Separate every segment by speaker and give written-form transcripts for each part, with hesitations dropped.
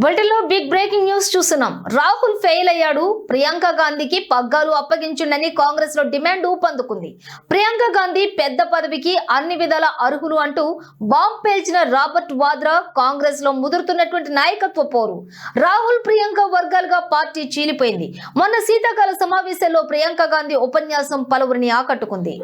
Speaker 1: బులెటిన్లో big breaking news చూస్తున్నాం. Rahul fail అయ్యాడు, ప్రియాంక గాంధీకి పగ్గాలు అప్పగించండి కాంగ్రెస్ లో డిమాండ్ ఊపందుకుంది. ప్రియాంక గాంధీ పెద్ద పదవికి అన్ని విధాల అర్హులు అంటూ బాంబ్ పేల్చిన రాబర్ట్ వాద్రా కాంగ్రెస్ లో ముదురుతున్నటువంటి నాయకత్వ పోరు. రాహుల్ ప్రియాంక వర్గాలుగా పార్టీ చీలిపోయింది. మొన్న శీతాకాల సమావేశంలో ప్రియాంక గాంధీ ఉపన్యాసం పలువురిని ఆకట్టుకుంది.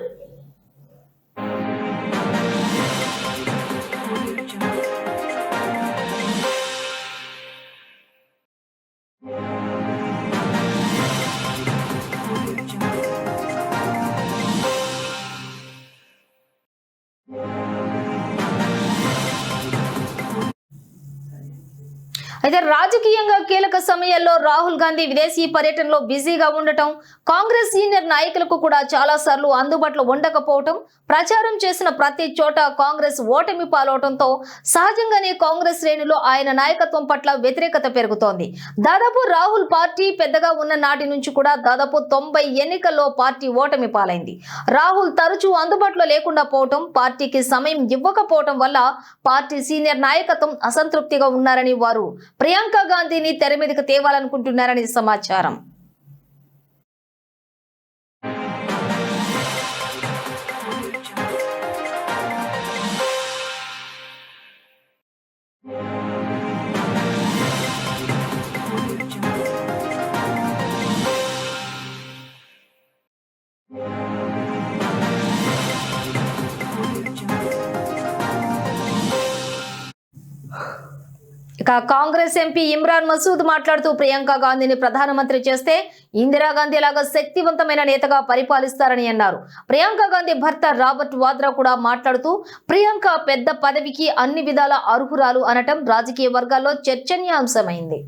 Speaker 1: అయితే రాజకీయంగా కీలక సమయాల్లో రాహుల్ గాంధీ విదేశీ పర్యటనలో బిజీగా ఉండటం, కాంగ్రెస్ సీనియర్ నాయకులకు కూడా చాలా సార్లు అందుబాటులో ఉండకపోవటం, ప్రచారం చేసిన ప్రతి చోట కాంగ్రెస్ ఓటమి పాలవటంతో సహజంగానే కాంగ్రెస్ శ్రేణులో ఆయన నాయకత్వం పట్ల వ్యతిరేకత పెరుగుతోంది. దాదాపు రాహుల్ పార్టీ పెద్దగా ఉన్న నాటి నుంచి కూడా దాదాపు 90 ఎన్నికల్లో పార్టీ ఓటమి పాలైంది. రాహుల్ తరచూ అందుబాటులో లేకుండా పోవటం, పార్టీకి సమయం ఇవ్వకపోవటం వల్ల పార్టీ సీనియర్ నాయకత్వం అసంతృప్తిగా ఉన్నారని, వారు ప్రియాంక గాంధీని తెర మీదకు తేవాలనుకుంటున్నారని సమాచారం. ఇక కాంగ్రెస్ ఎంపీ ఇమ్రాన్ మసూద్ మాట్లాడుతూ ప్రియాంక గాంధీని ప్రధానమంత్రి చేస్తే ఇందిరాగాంధీ లాగా శక్తివంతమైన నేతగా పరిపాలిస్తారని అన్నారు. ప్రియాంక గాంధీ భర్త రాబర్ట్ వాద్రా కూడా మాట్లాడుతూ ప్రియాంక పెద్ద పదవికి అన్ని విధాల అర్హురాలు అనటం రాజకీయ వర్గాల్లో చర్చనీయాంశమైంది.